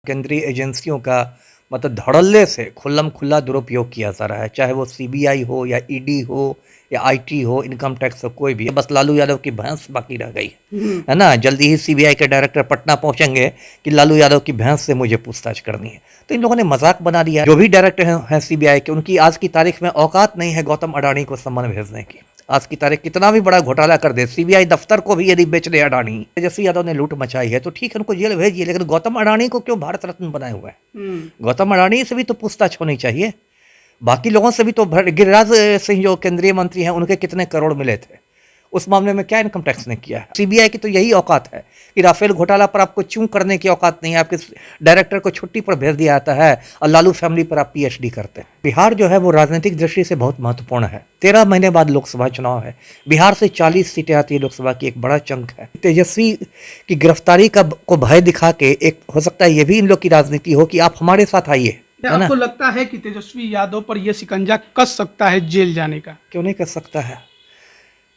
केंद्रीय एजेंसियों का मतलब धड़ल्ले से खुल्लम खुल्ला दुरुपयोग किया जा रहा है, चाहे वो सीबीआई हो या ईडी हो या आईटी हो, इनकम टैक्स हो, कोई भी। बस लालू यादव की भैंस बाकी रह गई है ना। जल्दी ही सीबीआई के डायरेक्टर पटना पहुंचेंगे कि लालू यादव की भैंस से मुझे पूछताछ करनी है। तो इन लोगों ने मजाक बना दिया। जो भी डायरेक्टर हैं सीबीआई के, उनकी आज की तारीख में औकात नहीं है गौतम अडानी को सम्मान भेजने की। आज की तारीख कितना भी बड़ा घोटाला कर दे, सीबीआई दफ्तर को भी यदि बेच दे अडानी, तेजस्वी यादव ने लूट मचाई है तो ठीक है, उनको जेल भेजिए, लेकिन गौतम अडानी को क्यों भारत रत्न बनाए हुए हैं? गौतम अडानी से भी तो पूछताछ होनी चाहिए। बाकी लोगों से भी तो गिरिराज सिंह जो केंद्रीय मंत्री हैं, उनके कितने करोड़ मिले थे, उस मामले में क्या इनकम टैक्स ने किया है? सीबीआई की तो यही औकात है कि राफेल घोटाला पर आपको चूं करने की औकात नहीं है। आपके डायरेक्टर को छुट्टी पर भेज दिया जाता है और लालू फैमिली पर आप पीएचडी करते हैं। बिहार जो है वो राजनीतिक दृष्टि से बहुत महत्वपूर्ण है। 13 महीने बाद लोकसभा चुनाव है। बिहार से 40 सीटें आती है लोकसभा की, एक बड़ा चंक है। तेजस्वी की गिरफ्तारी को भय दिखा के एक हो सकता है ये भी इन लोग की राजनीति हो कि आप हमारे साथ आइए। आपको लगता है कि तेजस्वी यादव पर यह शिकंजा कस सकता है जेल जाने का? क्यों नहीं कर सकता है?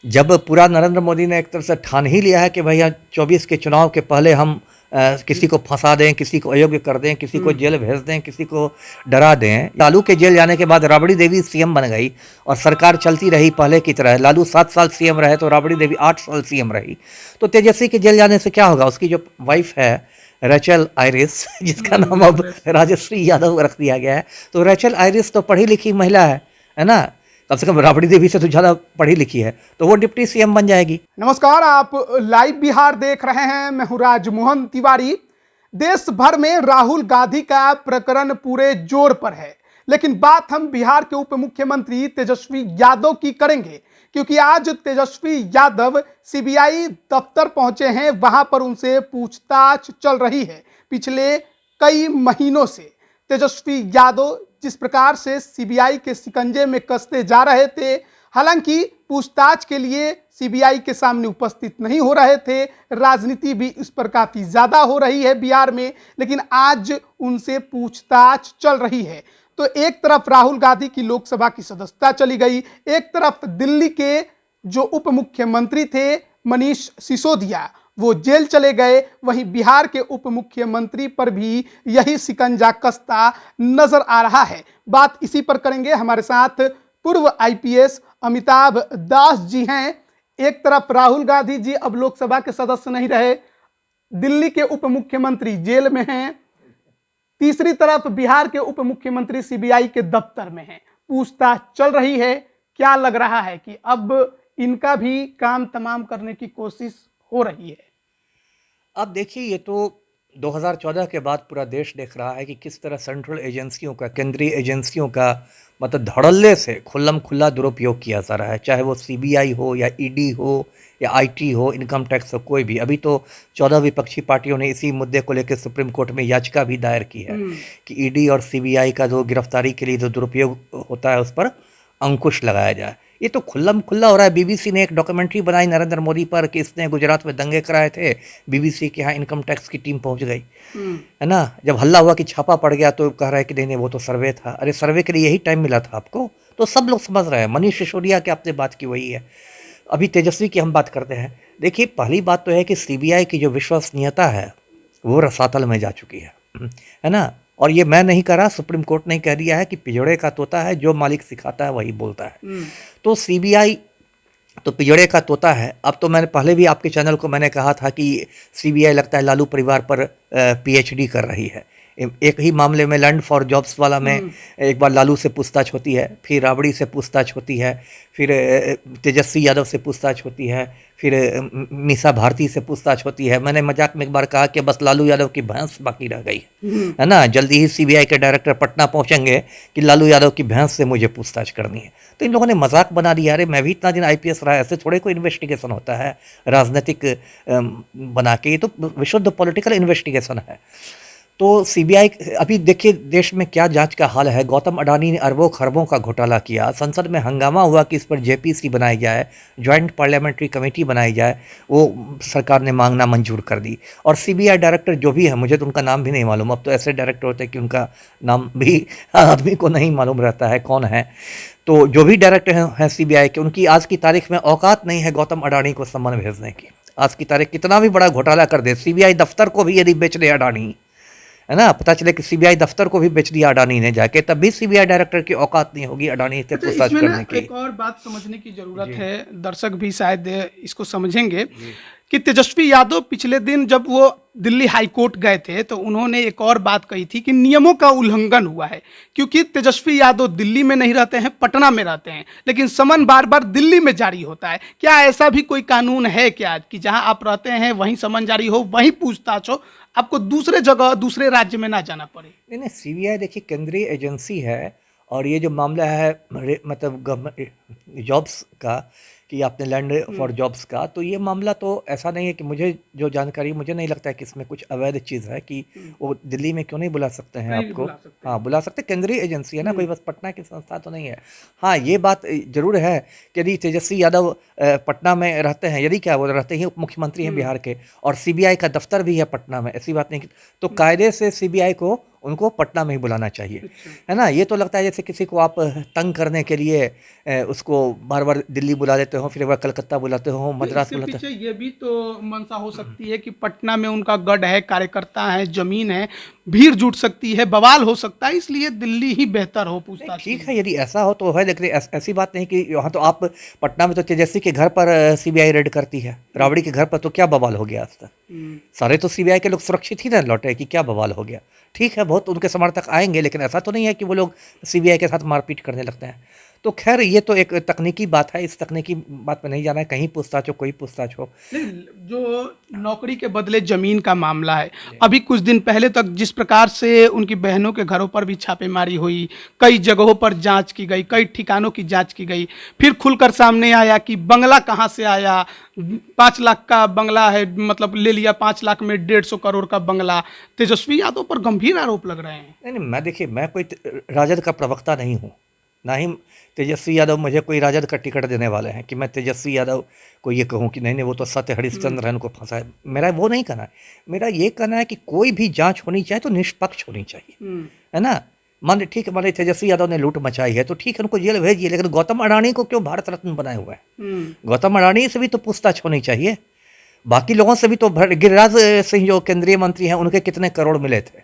जब पूरा नरेंद्र मोदी ने एक तरह से ठान ही लिया है कि भैया 24 के चुनाव के पहले हम किसी को फंसा दें, किसी को अयोग्य कर दें, किसी को जेल भेज दें, किसी को डरा दें। लालू के जेल जाने के बाद राबड़ी देवी सीएम बन गई और सरकार चलती रही पहले की तरह। लालू 7 साल सीएम रहे तो राबड़ी देवी 8 साल सीएम रही। तो तेजस्वी के जेल जाने से क्या होगा? उसकी जो वाइफ है रेचल आयरिस, जिसका नाम अब राजश्री यादव रख दिया गया है, तो रेचल आयरिस तो पढ़ी लिखी महिला है ना, कम से कम राबड़ी देवी से तो ज़्यादा पढ़ी लिखी है, तो वो डिप्टी सीएम बन जाएगी। नमस्कार, आप लाइव बिहार देख रहे हैं। मैं हूं राजमोहन तिवारी। देश भर में राहुल गांधी का प्रकरण पूरे जोर पर है, लेकिन बात हम बिहार के उप मुख्यमंत्री तेजस्वी यादव की करेंगे, क्योंकि आज तेजस्वी यादव सीबीआई दफ्तर पहुंचे हैं। वहां पर उनसे पूछताछ चल रही है पिछले कई महीनों से। तेजस्वी यादव जिस प्रकार से सीबीआई के शिकंजे में कसते जा रहे थे, हालांकि पूछताछ के लिए सीबीआई के सामने उपस्थित नहीं हो रहे थे। राजनीति भी इस पर काफी ज्यादा हो रही है बिहार में, लेकिन आज उनसे पूछताछ चल रही है। तो एक तरफ राहुल गांधी की लोकसभा की सदस्यता चली गई, एक तरफ दिल्ली के जो उप मुख्यमंत्री थे मनीष सिसोदिया, वो जेल चले गए। वहीं बिहार के उप मुख्यमंत्री पर भी यही शिकंजा कसता नजर आ रहा है। बात इसी पर करेंगे। हमारे साथ पूर्व आईपीएस अमिताभ दास जी हैं। एक तरफ राहुल गांधी जी अब लोकसभा के सदस्य नहीं रहे, दिल्ली के उप मुख्यमंत्री जेल में हैं, तीसरी तरफ बिहार के उप मुख्यमंत्री सीबीआई के दफ्तर में हैं। पूछताछ चल रही है। क्या लग रहा है कि अब इनका भी काम तमाम करने की कोशिश हो रही है? अब देखिए, ये तो 2014 के बाद पूरा देश देख रहा है कि किस तरह सेंट्रल एजेंसियों का, केंद्रीय एजेंसियों का मतलब धड़ल्ले से खुल्लम खुल्ला दुरुपयोग किया जा रहा है, चाहे वो सीबीआई हो या ईडी हो या आईटी हो, इनकम टैक्स हो, कोई भी। अभी तो 14 विपक्षी पार्टियों ने इसी मुद्दे को लेकर सुप्रीम कोर्ट में याचिका भी दायर की है कि ईडी और सीबीआई का जो गिरफ्तारी के लिए जो दुरुपयोग होता है उस पर अंकुश लगाया जाए। ये तो खुल्लम खुल्ला हो रहा है। बीबीसी ने एक डॉक्यूमेंट्री बनाई नरेंद्र मोदी पर कि इसने गुजरात में दंगे कराए थे। बीबीसी के यहाँ इनकम टैक्स की टीम पहुंच गई, है ना। जब हल्ला हुआ कि छापा पड़ गया तो कह रहा है कि नहीं वो तो सर्वे था। अरे सर्वे के लिए यही टाइम मिला था आपको? तो सब लोग समझ रहे हैं। मनीष सिसोदिया की आपने बात की वही है। अभी तेजस्वी की हम बात करते हैं। देखिए, पहली बात तो है कि सीबीआई की जो विश्वसनीयता है वो रसातल में जा चुकी है ना। और ये मैं नहीं कह रहा, सुप्रीम कोर्ट ने कह दिया है कि पिजड़े का तोता है, जो मालिक सिखाता है वही बोलता है। तो सीबीआई तो पिजड़े का तोता है। अब तो मैंने पहले भी आपके चैनल को मैंने कहा था कि सीबीआई लगता है लालू परिवार पर पीएचडी कर रही है। एक ही मामले में लैंड फॉर जॉब्स वाला में एक बार लालू से पूछताछ होती है, फिर राबड़ी से पूछताछ होती है, फिर तेजस्वी यादव से पूछताछ होती है, फिर मीसा भारती से पूछताछ होती है। मैंने मजाक में एक बार कहा कि बस लालू यादव की भैंस बाकी रह गई है ना। जल्दी ही सीबीआई के डायरेक्टर पटना पहुंचेंगे कि लालू यादव की भैंस से मुझे पूछताछ करनी है। तो इन लोगों ने मजाक बना दिया। अरे मैं भी इतना दिन आईपीएस रहा, ऐसे थोड़े कोई इन्वेस्टिगेशन होता है राजनीतिक बना के। ये तो विशुद्ध पॉलिटिकल इन्वेस्टिगेशन है। तो सीबीआई अभी देखिए देश में क्या जांच का हाल है। गौतम अडानी ने अरबों खरबों का घोटाला किया, संसद में हंगामा हुआ कि इस पर जेपीसी बनाई जाए, ज्वाइंट पार्लियामेंट्री कमेटी बनाई जाए, वो सरकार ने मांगना मंजूर कर दी। और सीबीआई डायरेक्टर जो भी है, मुझे तो उनका नाम भी नहीं मालूम। अब तो ऐसे डायरेक्टर होते हैं कि उनका नाम भी आदमी को नहीं मालूम रहता है कौन है। तो जो भी डायरेक्टर हैं सीबीआई के, उनकी आज की तारीख में औकात नहीं है गौतम अडानी को सम्मान भेजने की। आज की तारीख कितना भी बड़ा घोटाला कर दे, सीबीआई दफ्तर को भी यदि बेच दे अडानी, है ना, पता चले कि सीबीआई दफ्तर को भी बेच दिया अडानी ने जाके, तब भी सीबीआई डायरेक्टर की औकात नहीं होगी अडानी से अच्छा, पूछताछ इसमें ना करने की। एक और बात समझने की जरूरत है, दर्शक भी शायद इसको समझेंगे कि तेजस्वी यादव पिछले दिन जब वो दिल्ली हाई कोर्ट गए थे तो उन्होंने एक और बात कही थी कि नियमों का उल्लंघन हुआ है, क्योंकि तेजस्वी यादव दिल्ली में नहीं रहते हैं, पटना में रहते हैं, लेकिन समन बार बार दिल्ली में जारी होता है। क्या ऐसा भी कोई कानून है क्या कि जहां आप रहते हैं वहीं समन जारी हो, वहीं पूछताछ हो, आपको दूसरे जगह दूसरे राज्य में ना जाना पड़े? नहीं, सीबीआई देखिए केंद्रीय एजेंसी है, और ये जो मामला है मतलब गवर्नमेंट जॉब्स का, कि आपने लैंड फॉर जॉब्स का, तो ये मामला तो ऐसा नहीं है कि मुझे जो जानकारी, मुझे नहीं लगता है कि इसमें कुछ अवैध चीज़ है कि वो दिल्ली में क्यों नहीं बुला सकते हैं नहीं आपको। बुला सकते। हाँ, बुला सकते, केंद्रीय एजेंसी है ना, कोई बस पटना की संस्था तो नहीं है। हाँ, ये बात जरूर है कि यदि तेजस्वी यादव पटना में रहते हैं, यदि क्या वो रहते ही उप मुख्यमंत्री हैं बिहार के, और सीबीआई का दफ्तर भी है पटना में, ऐसी बात नहीं तो कायदे से सीबीआई को उनको पटना में ही बुलाना चाहिए, है ना। ये तो लगता है जैसे किसी को आप तंग करने के लिए उसको बार बार दिल्ली बुला देते हो, फिर एक बार कलकत्ता बुलाते हो, मद्रास इसके बुलाते पीछे ये भी तो मंशा हो सकती है कि पटना में उनका गढ़ है, कार्यकर्ता है, जमीन है, भीड़ जुट सकती है, बवाल हो सकता है, इसलिए दिल्ली ही बेहतर हो पूछताछ के ठीक लिए। है, यदि ऐसा हो तो है, लेकिन ऐसी बात नहीं कि वहाँ तो आप पटना में तो तेजस्वी के घर पर सीबीआई रेड करती है, राबड़ी के घर पर तो क्या बवाल हो गया आज तक? सारे तो सीबीआई के लोग सुरक्षित ही ना लौटे कि क्या बवाल हो गया। ठीक है, बहुत उनके समर्थक आएंगे, लेकिन ऐसा तो नहीं है कि वो लोग सीबीआई के साथ मारपीट करने लगते हैं। तो खैर, ये तो एक तकनीकी बात है, इस तकनीकी बात में नहीं जाना है, कहीं पूछताछ हो, कोई पूछताछ हो। नहीं, जो नौकरी के बदले जमीन का मामला है, अभी कुछ दिन पहले तक जिस प्रकार से उनकी बहनों के घरों पर भी छापेमारी हुई, कई जगहों पर जांच की गई, कई ठिकानों की जांच की गई, फिर खुलकर सामने आया कि बंगला कहाँ से आया, 5 लाख का बंगला है, मतलब ले लिया 5 लाख में 150 करोड़ का बंगला। तेजस्वी यादव पर गंभीर आरोप लग रहे हैं। नहीं, मैं देखिए, मैं कोई राजद का प्रवक्ता नहीं हूँ, ना ही तेजस्वी यादव मुझे कोई राजद का टिकट देने वाले हैं कि मैं तेजस्वी यादव को ये कहूँ कि नहीं नहीं वो तो सत्य हरिश्चंद्र है, उनको फंसा है। मेरा वो नहीं कहना है, मेरा ये कहना है कि कोई भी जांच होनी चाहिए तो निष्पक्ष होनी चाहिए, है ना। मान ठीक है, मान तेजस्वी यादव ने लूट मचाई है तो ठीक है, उनको जेल भेजिए, लेकिन गौतम अडानी को क्यों भारत रत्न बनाए हुआ है? गौतम अडानी से भी तो पूछताछ होनी चाहिए, बाकी लोगों से भी तो। गिरिराज सिंह जो केंद्रीय मंत्री हैं, उनके कितने करोड़ मिले थे,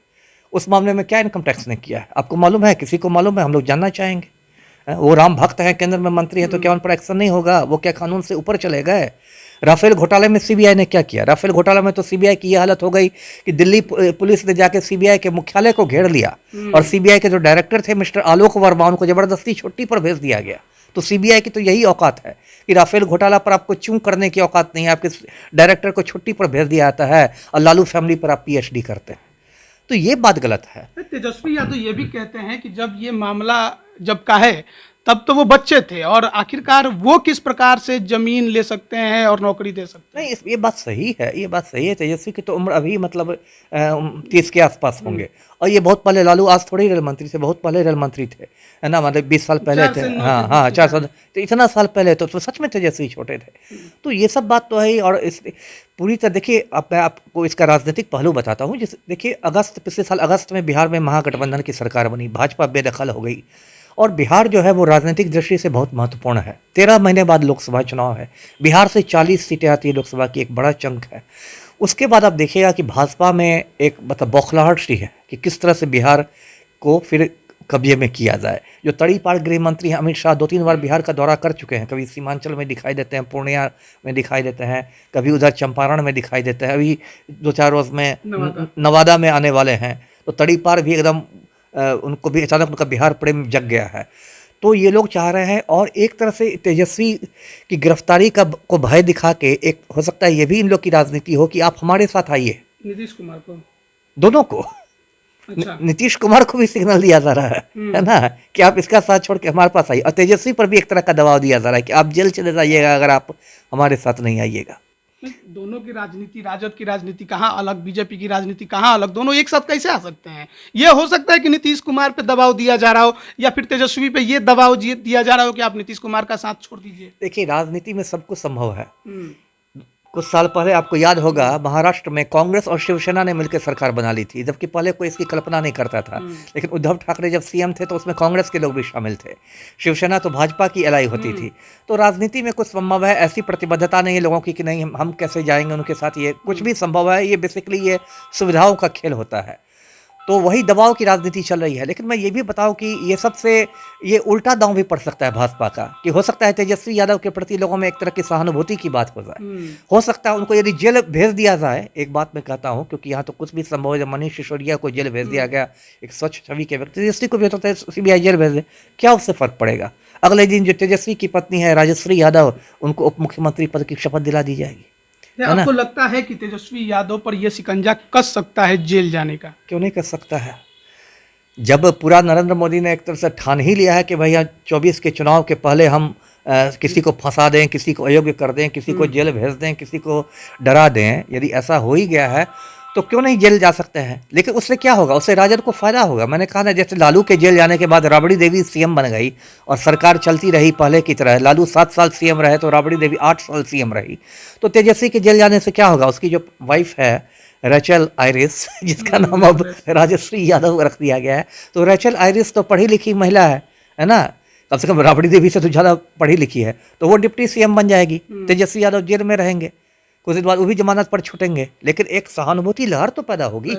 उस मामले में क्या इनकम टैक्स ने किया है? आपको मालूम है? किसी को मालूम है? हम लोग जानना चाहेंगे। वो राम भक्त हैं, केंद्र में मंत्री है, तो क्या उन पर एक्शन नहीं होगा? वो क्या कानून से ऊपर चले गए? राफेल घोटाले में सीबीआई ने क्या किया? राफेल घोटाले में तो सीबीआई की यह हालत हो गई कि दिल्ली पुलिस ने जाके सीबीआई के मुख्यालय को घेर लिया, और सीबीआई के जो डायरेक्टर थे मिस्टर आलोक वर्मा, उनको जबरदस्ती छुट्टी पर भेज दिया गया। तो सीबीआई की तो यही औकात है कि राफेल घोटाला पर आपको चूं करने की औकात नहीं है, आपके डायरेक्टर को छुट्टी पर भेज दिया जाता है, और लालू फैमिली पर आप पीएचडी करते हैं। तो ये बात गलत है। तेजस्वी यादव ये भी कहते हैं कि जब ये मामला जब का है तब तो वो बच्चे थे, और आखिरकार वो किस प्रकार से जमीन ले सकते हैं और नौकरी दे सकते हैं? नहीं, ये बात सही है, ये बात सही है। तेजस्वी की तो उम्र अभी मतलब 30 के आसपास होंगे, और ये बहुत पहले, लालू आज थोड़े ही रेल मंत्री थे, बहुत पहले रेल मंत्री थे, है ना, मतलब 20 साल पहले थे। हाँ हाँ, 4 साल, तो इतना साल पहले तो सच में तेजस्वी छोटे थे। तो ये सब बात तो है ही। और इस पूरी तरह देखिए, अब मैं आपको इसका राजनीतिक पहलू बताता हूँ। जिस देखिए, पिछले साल अगस्त में बिहार में महागठबंधन की सरकार बनी, भाजपा बेदखल हो गई, और बिहार जो है वो राजनीतिक दृष्टि से बहुत महत्वपूर्ण है। 13 महीने बाद लोकसभा चुनाव है, बिहार से 40 सीटें आती है लोकसभा की, एक बड़ा चंक है। उसके बाद आप देखिएगा कि भाजपा में एक मतलब बौखलाहट सी है कि किस तरह से बिहार को फिर कब्जे में किया जाए। जो तड़ीपार गृह मंत्री हैं अमित शाह 2-3 बार बिहार का दौरा कर चुके हैं, कभी सीमांचल में दिखाई देते हैं, पूर्णिया में दिखाई देते हैं, कभी उधर चंपारण में दिखाई देते हैं, अभी 2-4 रोज में नवादा में आने वाले हैं। तो तड़ीपार भी एकदम उनको भी अचानक उनका बिहार प्रेम जग गया है। तो ये लोग चाह रहे हैं, और एक तरह से तेजस्वी की गिरफ्तारी को भय दिखा के, एक हो सकता है ये भी इन लोग की राजनीति हो कि आप हमारे साथ आइए, नीतीश कुमार को, दोनों को। अच्छा। नीतीश कुमार को भी सिग्नल दिया जा रहा है ना, कि आप इसका साथ छोड़ के हमारे पास आइए, और तेजस्वी पर भी एक तरह का दबाव दिया जा रहा है कि आप जेल चले जाइएगा अगर आप हमारे साथ नहीं आइएगा। दोनों की राजनीति, राजद की राजनीति कहाँ अलग, बीजेपी की राजनीति कहाँ अलग, दोनों एक साथ कैसे आ सकते हैं? ये हो सकता है कि नीतीश कुमार पे दबाव दिया जा रहा हो, या फिर तेजस्वी पे ये दबाव दिया जा रहा हो कि आप नीतीश कुमार का साथ छोड़ दीजिए। देखिए, राजनीति में सब कुछ संभव है। कुछ साल पहले आपको याद होगा, महाराष्ट्र में कांग्रेस और शिवसेना ने मिलकर सरकार बना ली थी, जबकि पहले कोई इसकी कल्पना नहीं करता था। लेकिन उद्धव ठाकरे जब सीएम थे तो उसमें कांग्रेस के लोग भी शामिल थे, शिवसेना तो भाजपा की एलाई होती थी। तो राजनीति में कुछ संभव है, ऐसी प्रतिबद्धता नहीं है लोगों की कि नहीं हम कैसे जाएंगे उनके साथ, ये कुछ भी संभव है। ये बेसिकली ये सुविधाओं का खेल होता है। तो वही दबाव की राजनीति चल रही है। लेकिन मैं ये भी बताऊं कि ये उल्टा दांव भी पड़ सकता है भाजपा का, कि हो सकता है तेजस्वी यादव के प्रति लोगों में एक तरह की सहानुभूति की बात हो जाए। हो सकता है उनको यदि जेल भेज दिया जाए, एक बात मैं कहता हूं, क्योंकि यहाँ तो कुछ भी संभव है। जब मनीष सिसोदिया को जेल भेज दिया गया, एक स्वच्छ छवि के व्यक्ति, तेजस्वी को भी होता है सीबीआई जेल भेज दे, क्या उससे फर्क पड़ेगा? अगले दिन जो तेजस्वी की पत्नी है राजश्री यादव, उनको उप मुख्यमंत्री पद की शपथ दिला दी जाएगी, है ना? आपको लगता है कि तेजस्वी यादव पर यह शिकंजा कस सकता है जेल जाने का? क्यों नहीं कर सकता है? जब पूरा नरेंद्र मोदी ने एक तरह से ठान ही लिया है कि भैया 24 के चुनाव के पहले हम किसी को फंसा दें, किसी को अयोग्य कर दें, किसी को जेल भेज दें, किसी को डरा दें, यदि ऐसा हो ही गया है तो क्यों नहीं जेल जा सकते हैं? लेकिन उससे क्या होगा? उससे राजद को फायदा होगा। मैंने कहा ना, जैसे लालू के जेल जाने के बाद राबड़ी देवी सीएम बन गई और सरकार चलती रही पहले की तरह। लालू 7 साल सीएम रहे तो राबड़ी देवी 8 साल सीएम रही। तो तेजस्वी के जेल जाने से क्या होगा? उसकी जो वाइफ है रेचल आयरिस, जिसका नाम अब राजश्री यादव रख दिया गया है, तो रेचल आयरिस तो पढ़ी लिखी महिला है ना? कम से कम राबड़ी देवी से तो ज़्यादा पढ़ी लिखी है, तो वो डिप्टी सीएम बन जाएगी। तेजस्वी यादव जेल में रहेंगे, कुछ दिन बाद वो भी जमानत पर छूटेंगे, लेकिन एक सहानुभूति लहर तो पैदा होगी।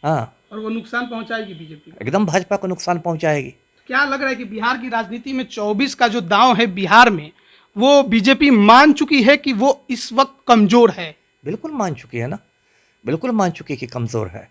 हाँ, और वो नुकसान पहुंचाएगी बीजेपी को। एकदम भाजपा को नुकसान पहुंचाएगी। क्या लग रहा है कि बिहार की राजनीति में 24 का जो दांव है बिहार में, वो बीजेपी मान चुकी है कि वो इस वक्त कमजोर है? बिल्कुल मान चुकी है ना, बिल्कुल मान चुकी कि कमज़ोर है,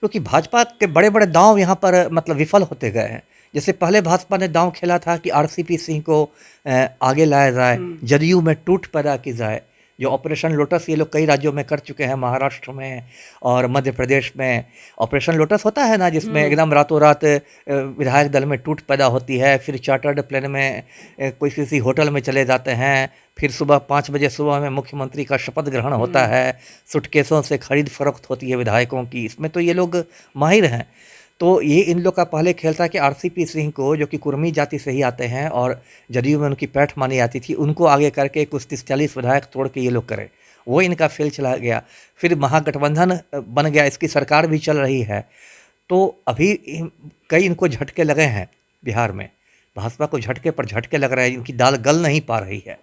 क्योंकि भाजपा के बड़े बड़े दांव यहाँ पर मतलब विफल होते गए हैं। जैसे पहले भाजपा ने दांव खेला था कि आरसीपी सिंह को आगे लाया जाए, जदयू में टूट पैदा की जाए। जो ऑपरेशन लोटस ये लोग कई राज्यों में कर चुके हैं, महाराष्ट्र में और मध्य प्रदेश में। ऑपरेशन लोटस होता है ना, जिसमें एकदम रातों रात विधायक दल में टूट पैदा होती है, फिर चार्टर्ड प्लेन में कोई किसी होटल में चले जाते हैं, फिर सुबह 5 बजे सुबह में मुख्यमंत्री का शपथ ग्रहण होता है, सूटकेसों से खरीद फरोख्त होती है विधायकों की। इसमें तो ये लोग माहिर हैं। तो ये इन लोग का पहले खेल था कि आरसीपी सिंह को, जो कि कुर्मी जाति से ही आते हैं और जदयू में उनकी पैठ मानी जाती थी, उनको आगे करके कुछ 30-40 विधायक तोड़ के ये लोग करें। वो इनका फेल चला गया। फिर महागठबंधन बन गया, इसकी सरकार भी चल रही है। तो अभी कई इनको झटके लगे हैं बिहार में, भाजपा को झटके पर झटके लग रहे हैं, इनकी दाल गल नहीं पा रही है।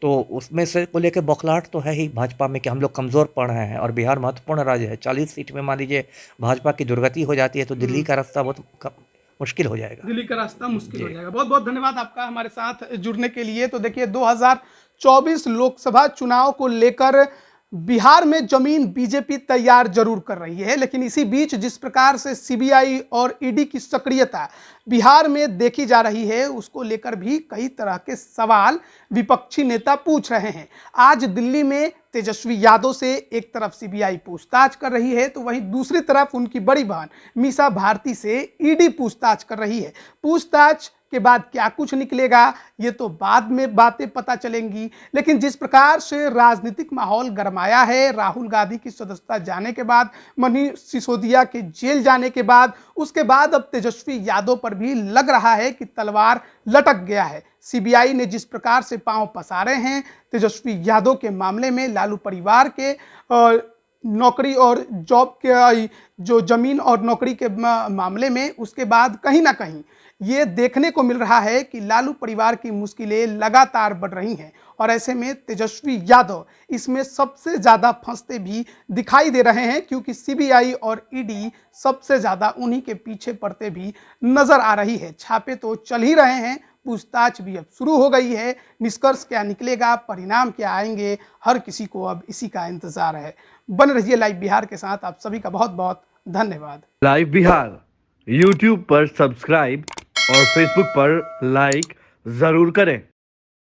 तो उसमें से को लेकर बौखलाहट तो है ही भाजपा में कि हम लोग कमज़ोर पड़ रहे हैं। और बिहार महत्वपूर्ण राज्य है, 40 सीट में मान लीजिए भाजपा की दुर्गति हो जाती है तो दिल्ली का रास्ता बहुत मुश्किल हो जाएगा। दिल्ली का रास्ता मुश्किल हो जाएगा। बहुत बहुत धन्यवाद आपका हमारे साथ जुड़ने के लिए। तो देखिए, 2024 लोकसभा चुनाव को लेकर बिहार में जमीन बीजेपी तैयार जरूर कर रही है, लेकिन इसी बीच जिस प्रकार से सीबीआई और ईडी की सक्रियता बिहार में देखी जा रही है, उसको लेकर भी कई तरह के सवाल विपक्षी नेता पूछ रहे हैं। आज दिल्ली में तेजस्वी यादव से एक तरफ सीबीआई पूछताछ कर रही है, तो वहीं दूसरी तरफ उनकी बड़ी बहन मीसा भारती से ईडी पूछताछ कर रही है। पूछताछ के बाद क्या कुछ निकलेगा, ये तो बाद में बातें पता चलेंगी। लेकिन जिस प्रकार से राजनीतिक माहौल गरमाया है, राहुल गांधी की सदस्यता जाने के बाद, मनीष सिसोदिया के जेल जाने के बाद, उसके बाद अब तेजस्वी यादव पर भी लग रहा है कि तलवार लटक गया है। सीबीआई ने जिस प्रकार से पांव पसारे हैं तेजस्वी यादव के मामले में, लालू परिवार के नौकरी और जॉब के जो जमीन और नौकरी के मामले में, उसके बाद कहीं ना कहीं ये देखने को मिल रहा है कि लालू परिवार की मुश्किलें लगातार बढ़ रही हैं। और ऐसे में तेजस्वी यादव इसमें सबसे ज़्यादा फंसते भी दिखाई दे रहे हैं, क्योंकि सीबीआई और ईडी सबसे ज़्यादा उन्हीं के पीछे पड़ते भी नजर आ रही है। छापे तो चल ही रहे हैं, पूछताछ भी अब शुरू हो गई है। निष्कर्ष क्या निकलेगा, परिणाम क्या आएंगे, हर किसी को अब इसी का इंतजार है। बन रहिए लाइव बिहार के साथ। आप सभी का बहुत बहुत धन्यवाद। लाइव बिहार यूट्यूब पर सब्सक्राइब और फेसबुक पर लाइक जरूर करें।